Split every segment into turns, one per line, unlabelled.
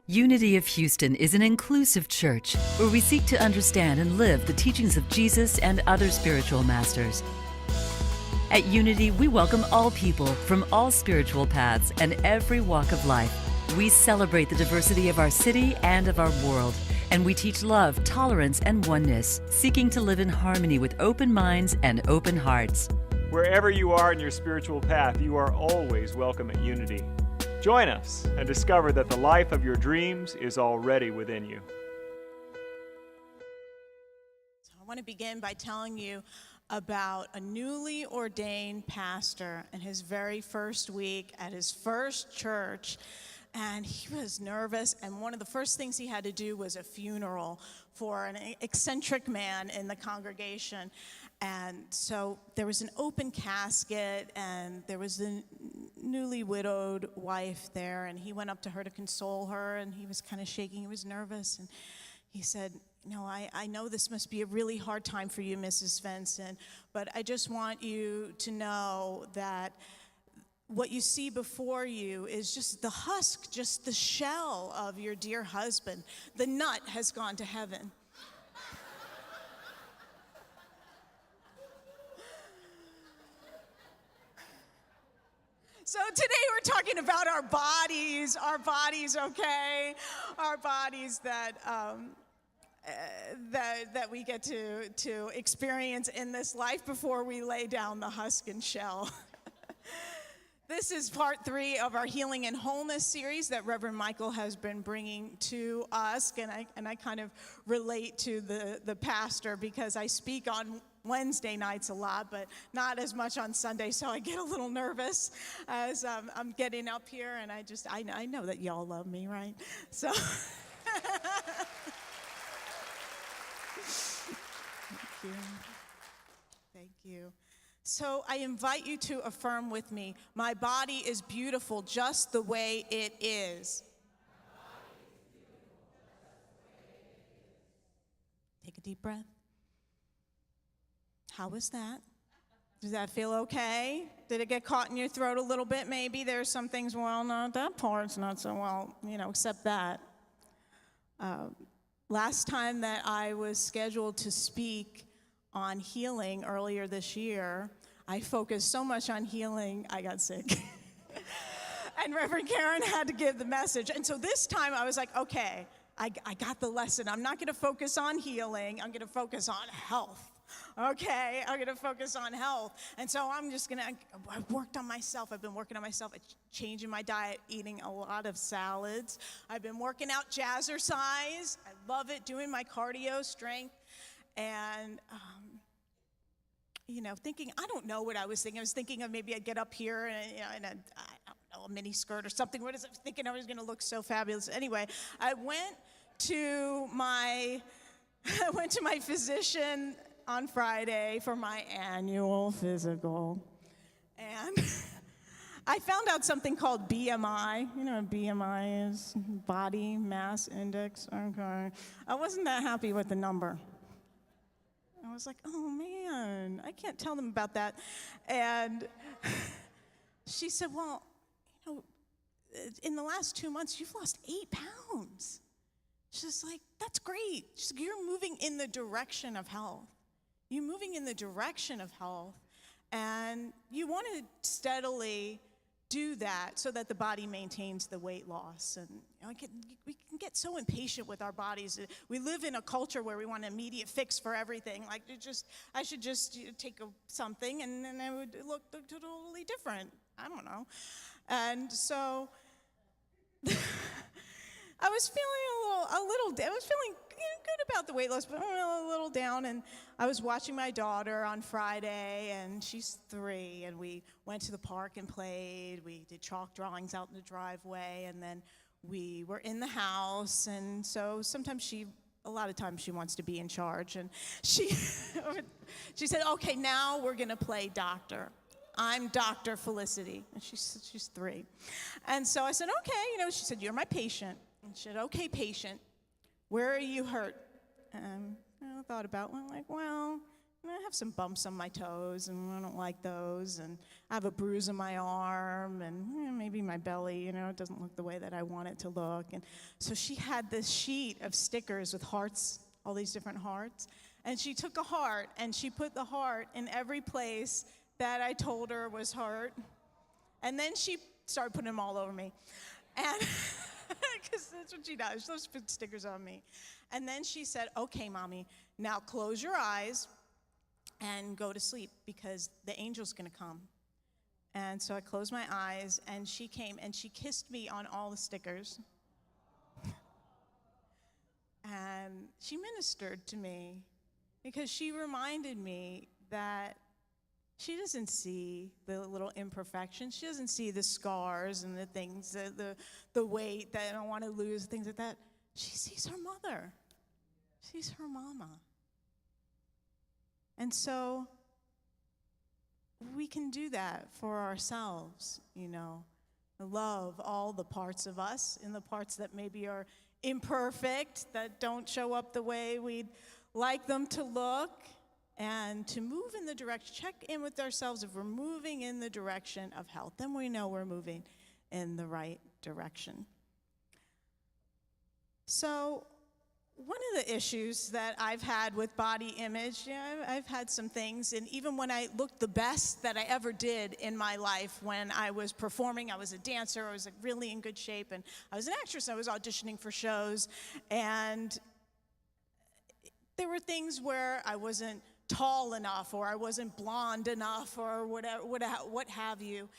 Unity of Houston is an inclusive church where we seek to understand and live the teachings of Jesus and other spiritual masters. At Unity, we welcome all people from all spiritual paths and every walk of life. We celebrate the diversity of our city and of our world, and we teach love, tolerance, and oneness, seeking to live in harmony with open minds and open hearts.
Wherever you are in your spiritual path, you are always welcome at Unity. Join us and discover that the life of your dreams is already within you.
So I want to begin by telling you about a newly ordained pastor in his very first week at his first church. And he was nervous, and one of the first things he had to do was a funeral for an eccentric man in the congregation. And so there was an open casket, and there was the newly widowed wife there, and he went up to her to console her, and he was kind of shaking, he was nervous, and he said, I know this must be a really hard time for you, Mrs. Svensson, but I just want you to know that what you see before you is just the husk, just the shell of your dear husband. The nut has gone to heaven. So today we're talking about our bodies, okay? Our bodies that we get to experience in this life before we lay down the husk and shell. This is part 3 of our Healing and Wholeness series that Reverend Michael has been bringing to us, and I kind of relate to the pastor because I speak on Wednesday nights a lot, but not as much on Sunday, so I get a little nervous as I'm getting up here, and I know that y'all love me, right? So. Thank you. Thank you. So I invite you to affirm with me, my body is beautiful just the way it is. Take a deep breath. How was that? Does that feel okay? Did it get caught in your throat a little bit? Maybe there's some things, well, no, that part's not so well, except that. Last time that I was scheduled to speak on healing earlier this year, I focused so much on healing, I got sick. And Reverend Karen had to give the message. And so this time I was like, okay, I got the lesson. I'm not going to focus on healing. I'm going to focus on health. Okay, I'm going to focus on health. And so I've worked on myself. I've been working on myself, changing my diet, eating a lot of salads. I've been working out jazzercise. I love it, doing my cardio, strength. And, thinking, I don't know what I was thinking. I was thinking of maybe I'd get up here in a mini skirt or something. I was thinking I was going to look so fabulous. Anyway, I went to my physician on Friday for my annual physical. And I found out something called BMI. You know what BMI is? Body Mass Index. Okay. I wasn't that happy with the number. I was like, oh man, I can't tell them about that. And she said, well, in the last 2 months, you've lost 8 pounds. She's like, that's great. She's like, you're moving in the direction of health. You're moving in the direction of health. And you want to steadily do that so that the body maintains the weight loss. And we can get so impatient with our bodies. We live in a culture where we want an immediate fix for everything. Like I should just take something and then it would look totally different. I don't know. And so I was feeling I was feeling good about the weight loss, but a little down. And I was watching my daughter on Friday, and she's 3, and we went to the park and played. We did chalk drawings out in the driveway, and then we were in the house. And so a lot of times she wants to be in charge. And she said, okay, now we're going to play doctor. I'm Dr. Felicity. And she's 3. And so I said, okay, she said, you're my patient. And she said, okay, patient, where are you hurt? I thought about it, And I have some bumps on my toes, and I don't like those. And I have a bruise on my arm, and maybe my belly, it doesn't look the way that I want it to look. And so she had this sheet of stickers with hearts, all these different hearts. And she took a heart, and she put the heart in every place that I told her was hurt. And then she started putting them all over me. And because that's what she does. She loves to put stickers on me. And then she said, okay, Mommy, now close your eyes and go to sleep because the angel's going to come. And so I closed my eyes, and she came, and she kissed me on all the stickers. And she ministered to me because she reminded me that she doesn't see the little imperfections. She doesn't see the scars and the things, the weight that I don't want to lose, things like that. She sees her mother. She sees her mama. And so we can do that for ourselves, love all the parts of us and the parts that maybe are imperfect, that don't show up the way we'd like them to look, and to move in the direction, check in with ourselves. If we're moving in the direction of health, then we know we're moving in the right direction. So one of the issues that I've had with body image, I've had some things, and even when I looked the best that I ever did in my life, when I was performing, I was a dancer, I was really in good shape, and I was an actress, I was auditioning for shows, and there were things where I wasn't tall enough, or I wasn't blonde enough, or whatever, what have you.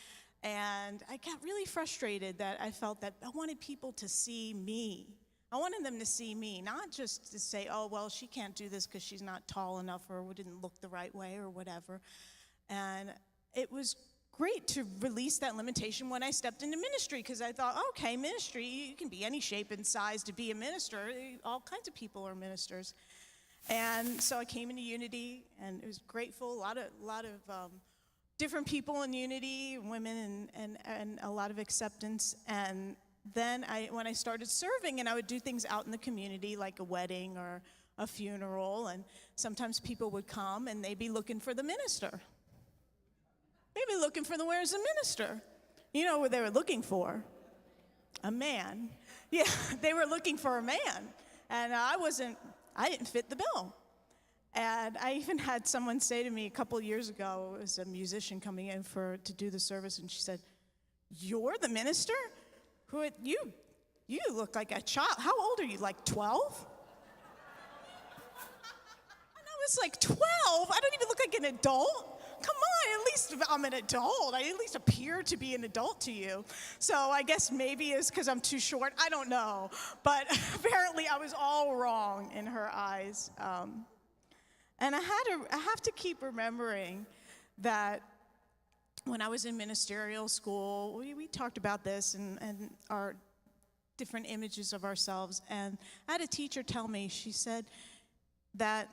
And I got really frustrated that I felt that I wanted people to see me. I wanted them to see me, not just to say, oh, well, she can't do this because she's not tall enough or didn't look the right way or whatever. And it was great to release that limitation when I stepped into ministry, because I thought, okay, ministry, you can be any shape and size to be a minister. All kinds of people are ministers. And so I came into Unity, and it was grateful. A lot of different people in Unity, women, and a lot of acceptance. And then when I started serving, and I would do things out in the community, like a wedding or a funeral, and sometimes people would come, and they'd be looking for the minister. They'd be looking for where's the minister? You know what they were looking for? A man. Yeah, they were looking for a man. And I didn't fit the bill. And I even had someone say to me a couple of years ago, it was a musician coming in to do the service, and she said, "You're the minister? You look like a child. How old are you, like 12? And I was like, 12? I don't even look like an adult. Come on, at least I'm an adult. I at least appear to be an adult to you. So I guess maybe it's because I'm too short. I don't know. But apparently I was all wrong in her eyes. And I have to keep remembering that when I was in ministerial school, we talked about this and our different images of ourselves. And I had a teacher tell me, she said that,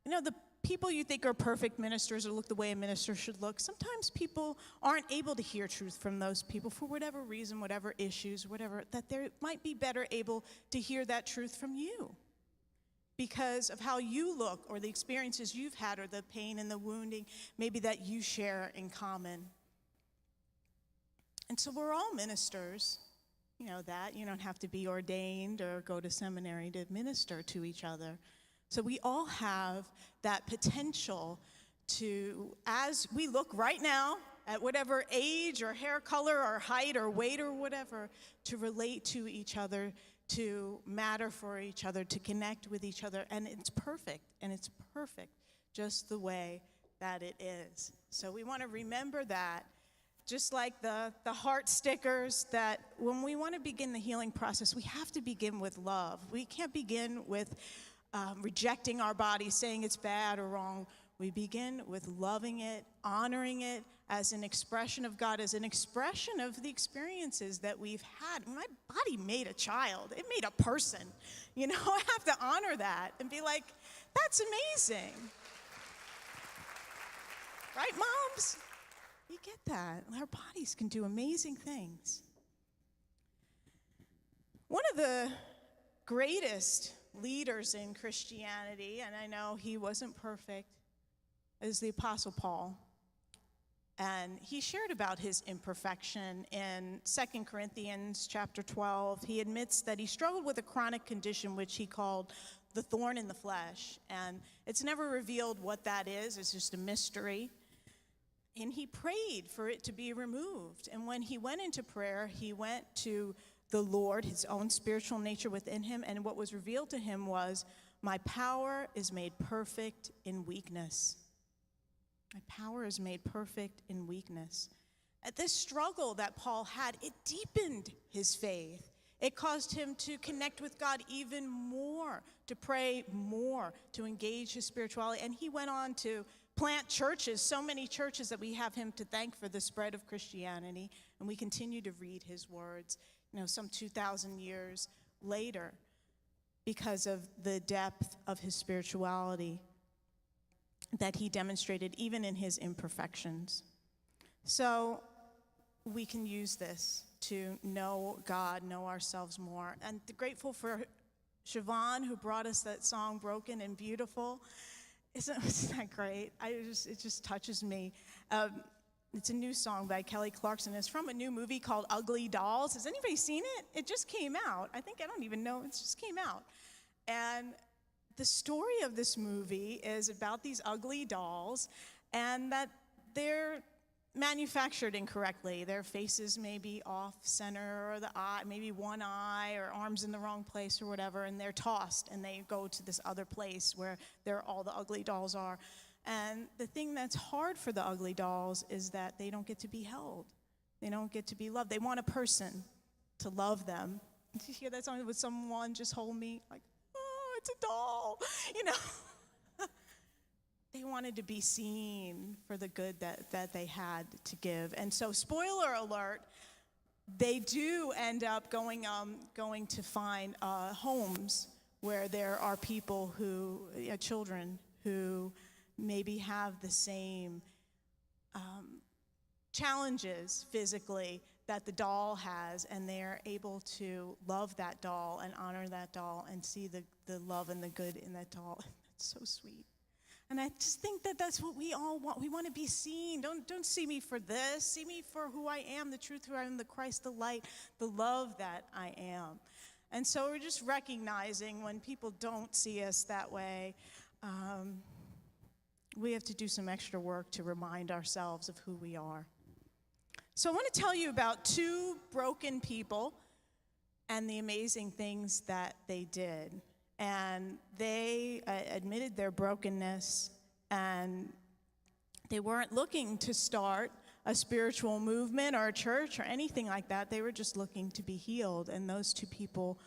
the people you think are perfect ministers or look the way a minister should look, sometimes people aren't able to hear truth from those people for whatever reason, whatever issues, whatever, that they might be better able to hear that truth from you because of how you look or the experiences you've had or the pain and the wounding maybe that you share in common. And so we're all ministers. You know that. You don't have to be ordained or go to seminary to minister to each other. So we all have that potential to, as we look right now at whatever age or hair color or height or weight or whatever, to relate to each other, to matter for each other, to connect with each other. And it's perfect just the way that it is. So we want to remember that, just like the heart stickers, that when we want to begin the healing process, we have to begin with love. We can't begin with rejecting our body, saying it's bad or wrong. We begin with loving it, honoring it as an expression of God, as an expression of the experiences that we've had. My body made a child. It made a person. I have to honor that and be like, that's amazing. Right, moms? You get that. Our bodies can do amazing things. One of the greatest leaders in Christianity, and I know he wasn't perfect, is the Apostle Paul. And he shared about his imperfection in 2 Corinthians chapter 12. He admits that he struggled with a chronic condition which he called the thorn in the flesh. And it's never revealed what that is. It's just a mystery. And he prayed for it to be removed. And when he went into prayer, he went to the Lord, his own spiritual nature within him. And what was revealed to him was, my power is made perfect in weakness. My power is made perfect in weakness. At this struggle that Paul had, it deepened his faith. It caused him to connect with God even more, to pray more, to engage his spirituality. And he went on to plant churches, so many churches that we have him to thank for the spread of Christianity. And we continue to read his words, some 2,000 years later, because of the depth of his spirituality that he demonstrated even in his imperfections. So we can use this to know God, know ourselves more. And grateful for Siobhan, who brought us that song, Broken and Beautiful. Isn't that great? It just touches me. It's a new song by Kelly Clarkson. It's from a new movie called Ugly Dolls. Has anybody seen it? It just came out. I don't even know. It just came out. And the story of this movie is about these ugly dolls, and that they're manufactured incorrectly. Their faces may be off center, or the eye, maybe one eye, or arms in the wrong place, or whatever, and they're tossed, and they go to this other place where all the ugly dolls are. And the thing that's hard for the ugly dolls is that they don't get to be held. They don't get to be loved. They want a person to love them. Did you hear that song? Would someone just hold me? Like, oh, it's a doll, They wanted to be seen for the good that they had to give. And so, spoiler alert, they do end up going to find homes where there are people children who maybe have the same challenges physically that the doll has, and they're able to love that doll and honor that doll and see the love and the good in that doll. That's so sweet. And I just think that that's what we all want. We want to be seen. Don't see me for this. See me for who I am, the truth who I am, the Christ, the light, the love that I am. And so we're just recognizing when people don't see us that way, we have to do some extra work to remind ourselves of who we are. So I want to tell you about two broken people and the amazing things that they did. And they admitted their brokenness, and they weren't looking to start a spiritual movement or a church or anything like that. They were just looking to be healed. And those two people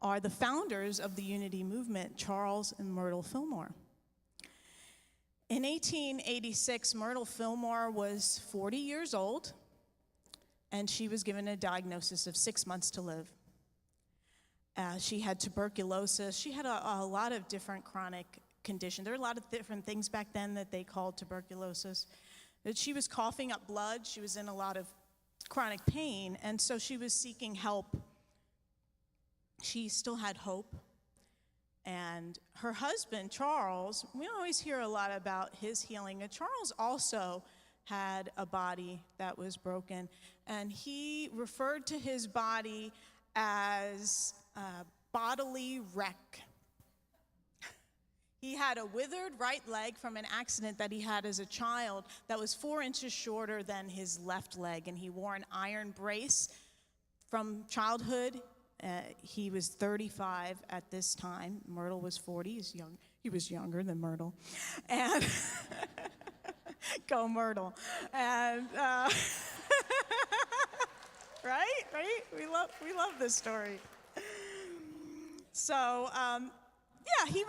are the founders of the Unity movement, Charles and Myrtle Fillmore. In 1886, Myrtle Fillmore was 40 years old, and she was given a diagnosis of 6 months to live. She had tuberculosis. She had a lot of different chronic conditions. There were a lot of different things back then that they called tuberculosis. But she was coughing up blood. She was in a lot of chronic pain, and so she was seeking help. She still had hope. And her husband, Charles, we always hear a lot about his healing. And Charles also had a body that was broken, and he referred to his body as bodily wreck. He had a withered right leg from an accident that he had as a child that was 4 inches shorter than his left leg, and he wore an iron brace from childhood. He was 35 at this time. Myrtle was 40. He was younger than Myrtle. And go Myrtle. And right? We love this story. So, he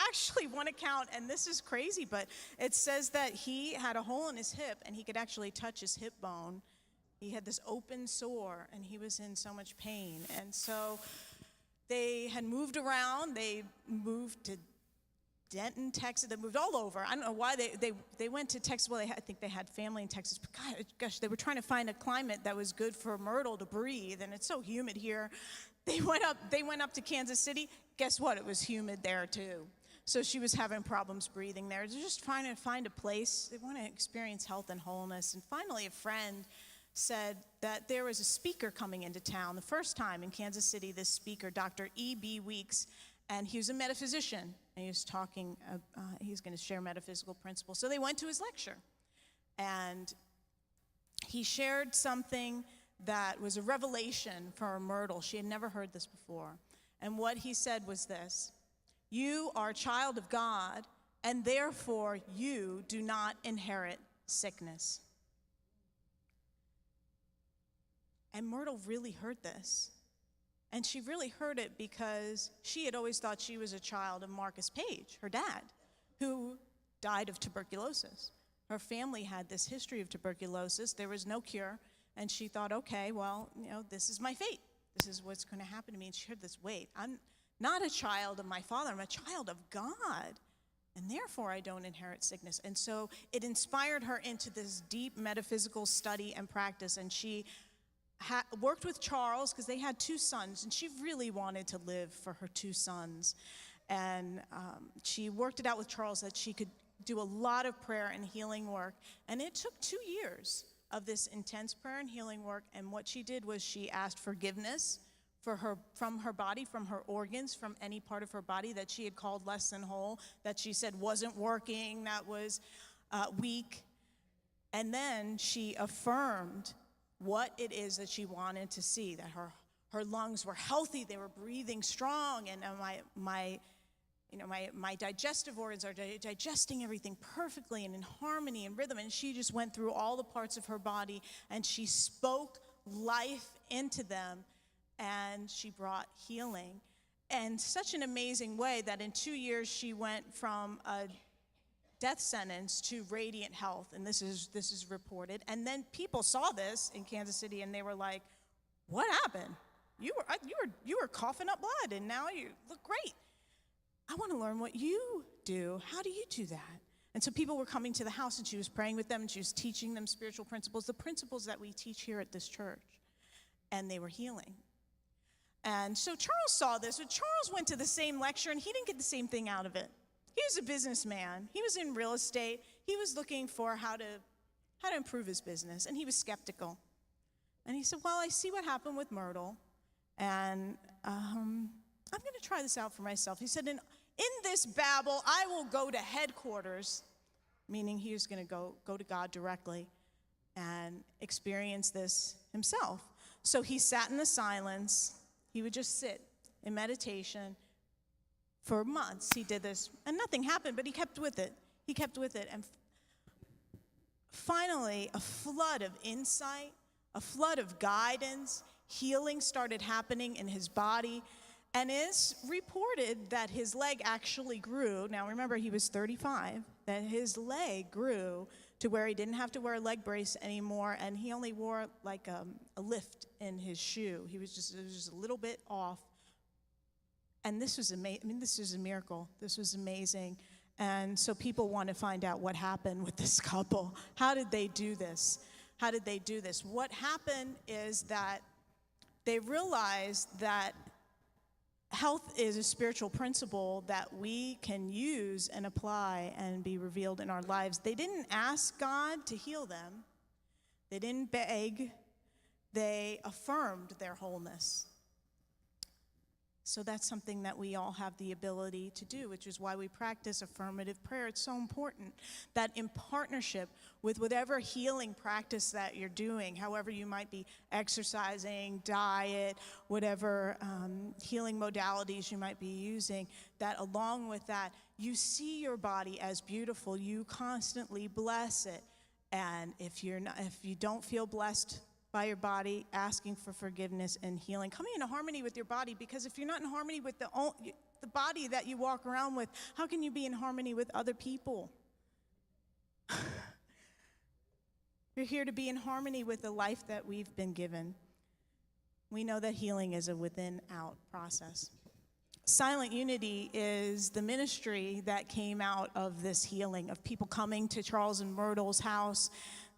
actually, one account, and this is crazy, but it says that he had a hole in his hip, and he could actually touch his hip bone. He had this open sore, and he was in so much pain. And so they had moved around. They moved to Denton, Texas. They moved all over. I don't know why they went to Texas. Well, I think they had family in Texas. But gosh, they were trying to find a climate that was good for Myrtle to breathe, and it's so humid here. They went up to Kansas City. Guess what? It was humid there too. So she was having problems breathing there. They're just trying to find a place. They want to experience health and wholeness. And finally, a friend said that there was a speaker coming into town the first time in Kansas City, this speaker, Dr. E.B. Weeks, and he was a metaphysician, and he was talking, he's going to share metaphysical principles. So they went to his lecture, and he shared something that was a revelation for Myrtle. She had never heard this before. And what he said was this: you are a child of God, and therefore you do not inherit sickness. And Myrtle really heard this. And she really heard it because she had always thought she was a child of Marcus Page, her dad, who died of tuberculosis. Her family had this history of tuberculosis. There was no cure. And she thought, okay, well, this is my fate. This is what's going to happen to me. And she heard this, wait, I'm not a child of my father. I'm a child of God. And therefore, I don't inherit sickness. And so it inspired her into this deep metaphysical study and practice. And she worked with Charles because they had 2 sons, and she really wanted to live for her 2 sons. And she worked it out with Charles that she could do a lot of prayer and healing work. And it took 2 years of this intense prayer and healing work. And what she did was she asked forgiveness from her body, from her organs, from any part of her body that she had called less than whole, that she said wasn't working, that was weak. And then she affirmed what it is that she wanted to see, that her lungs were healthy, they were breathing strong, and my digestive organs are digesting everything perfectly and in harmony and rhythm. And she just went through all the parts of her body, and she spoke life into them, and she brought healing. And such an amazing way that in 2 years she went from a death sentence to radiant health, and this is reported. And then people saw this in Kansas City, and they were like, "What happened? You were coughing up blood, and now you look great. I want to learn what you do. How do you do that?" And so people were coming to the house, and she was praying with them, and she was teaching them spiritual principles, the principles that we teach here at this church, and they were healing. And so Charles saw this, but Charles went to the same lecture, and he didn't get the same thing out of it. He was a businessman. He was in real estate. He was looking for how to improve his business, and he was skeptical. And he said, well, I see what happened with Myrtle, and I'm going to try this out for myself. He said, in this Babel, I will go to headquarters, meaning he was going to go to God directly and experience this himself. So he sat in the silence. He would just sit in meditation. For months, he did this, and nothing happened, but he kept with it. He kept with it, and finally, a flood of insight, a flood of guidance, healing started happening in his body, and it's reported that his leg actually grew. Now, remember, he was 35, that his leg grew to where he didn't have to wear a leg brace anymore, and he only wore like a lift in his shoe. It was just a little bit off. And this was amazing. This was a miracle. This was amazing. And so people want to find out what happened with this couple. How did they do this? How did they do this? What happened is that they realized that health is a spiritual principle that we can use and apply and be revealed in our lives. They didn't ask God to heal them. They didn't beg. They affirmed their wholeness. So that's something that we all have the ability to do, which is why we practice affirmative prayer. It's so important that in partnership with whatever healing practice that you're doing, however you might be exercising, diet, whatever healing modalities you might be using, that along with that, you see your body as beautiful. You constantly bless it. And if you don't feel blessed by your body, asking for forgiveness and healing, coming into harmony with your body, because if you're not in harmony with the body that you walk around with, how can you be in harmony with other people? You're here to be in harmony with the life that we've been given. We know that healing is a within-out process. Silent Unity is the ministry that came out of this healing, of people coming to Charles and Myrtle's house.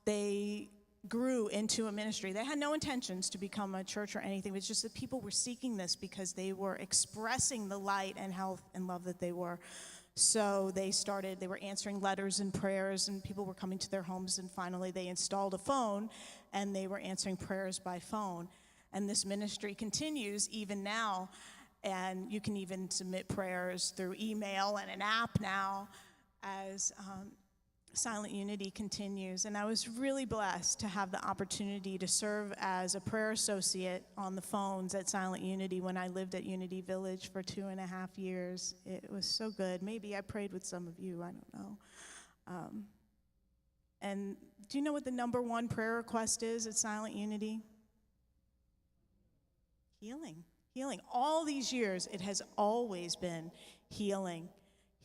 They grew into a ministry. They had no intentions to become a church or anything. It's just that people were seeking this because they were expressing the light and health and love that they were So they were answering letters and prayers, and people were coming to their homes, and finally they installed a phone, and they were answering prayers by phone. And this ministry continues even now, and you can even submit prayers through email and an app now as Silent Unity continues. And I was really blessed to have the opportunity to serve as a prayer associate on the phones at Silent Unity when I lived at Unity Village for 2.5 years. It was so good. Maybe I prayed with some of you, I don't know. And do you know what the number one prayer request is at Silent Unity? Healing. Healing. All these years, it has always been healing.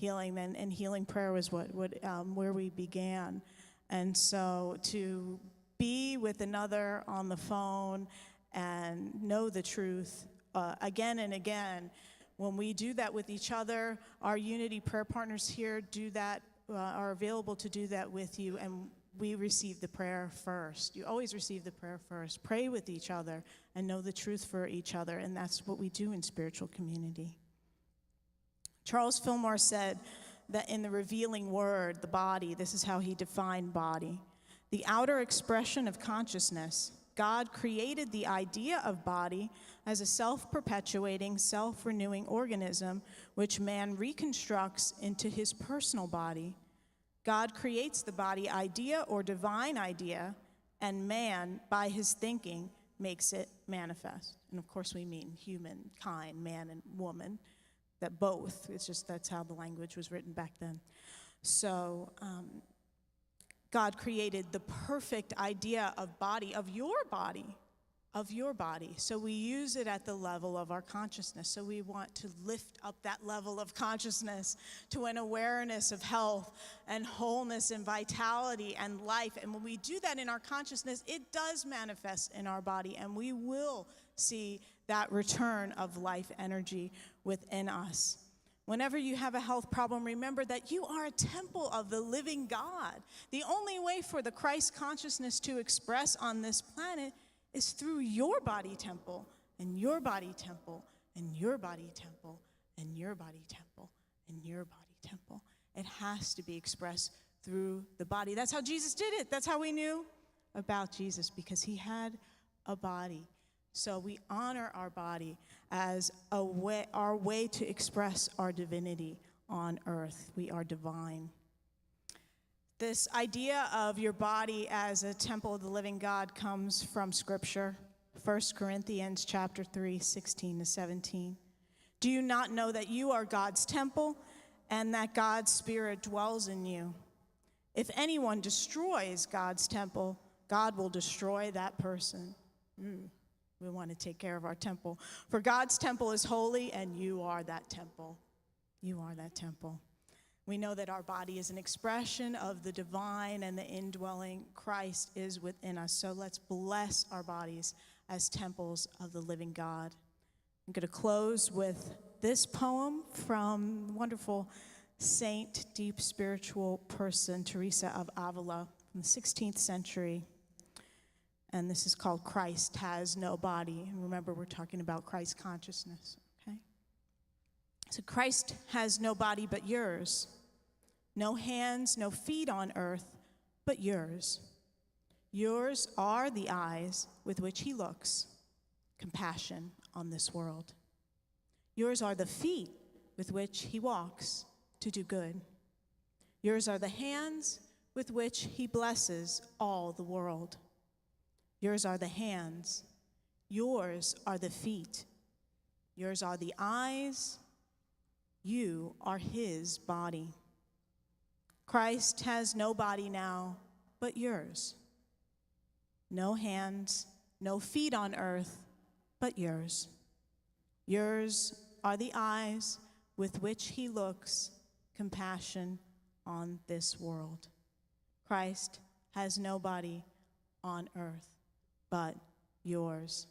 Healing, and healing prayer was where we began. And so to be with another on the phone and know the truth again and again, when we do that with each other, our Unity prayer partners here do that, are available to do that with you, and we receive the prayer first. You always receive the prayer first. Pray with each other and know the truth for each other, and that's what we do in spiritual community. Charles Fillmore said that in the revealing word, the body, this is how he defined body, the outer expression of consciousness. God created the idea of body as a self-perpetuating, self-renewing organism which man reconstructs into his personal body. God creates the body idea or divine idea, and man, by his thinking, makes it manifest. And of course we mean humankind, man and woman. That both, it's just that's how the language was written back then. So God created the perfect idea of body, of your body. So we use it at the level of our consciousness. So we want to lift up that level of consciousness to an awareness of health and wholeness and vitality and life. And when we do that in our consciousness, it does manifest in our body, and we will see that return of life energy within us. Whenever you have a health problem, remember that you are a temple of the living God. The only way for the Christ consciousness to express on this planet is through your body temple, and your body temple, and your body temple, and your body temple, and your body temple. It has to be expressed through the body. That's how Jesus did it. That's how we knew about Jesus, because he had a body. So we honor our body as our way to express our divinity on earth. We are divine. This idea of your body as a temple of the living God comes from Scripture, 1 Corinthians chapter 3, 16 to 17. Do you not know that you are God's temple and that God's Spirit dwells in you? If anyone destroys God's temple, God will destroy that person. We want to take care of our temple. For God's temple is holy, and you are that temple. You are that temple. We know that our body is an expression of the divine, and the indwelling Christ is within us. So let's bless our bodies as temples of the living God. I'm going to close with this poem from wonderful saint, deep spiritual person, Teresa of Avila, from the 16th century. And this is called Christ Has No Body. And remember, we're talking about Christ consciousness, okay? So Christ has no body but yours. No hands, no feet on earth but yours. Yours are the eyes with which he looks, compassion on this world. Yours are the feet with which he walks to do good. Yours are the hands with which he blesses all the world. Yours are the hands, yours are the feet, yours are the eyes, you are his body. Christ has no body now but yours. No hands, no feet on earth but yours. Yours are the eyes with which he looks, compassion on this world. Christ has no body on earth but yours.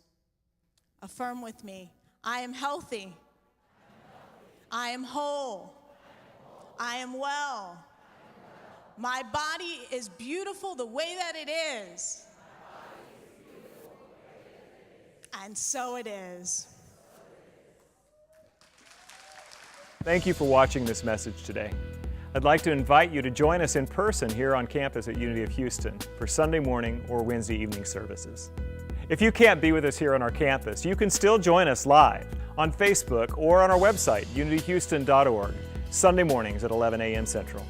Affirm with me, I am healthy. I am whole. I am well. My body is beautiful the way that it is. And so it is.
Thank you for watching this message today. I'd like to invite you to join us in person here on campus at Unity of Houston for Sunday morning or Wednesday evening services. If you can't be with us here on our campus, you can still join us live on Facebook or on our website, unityhouston.org, Sunday mornings at 11 a.m. Central.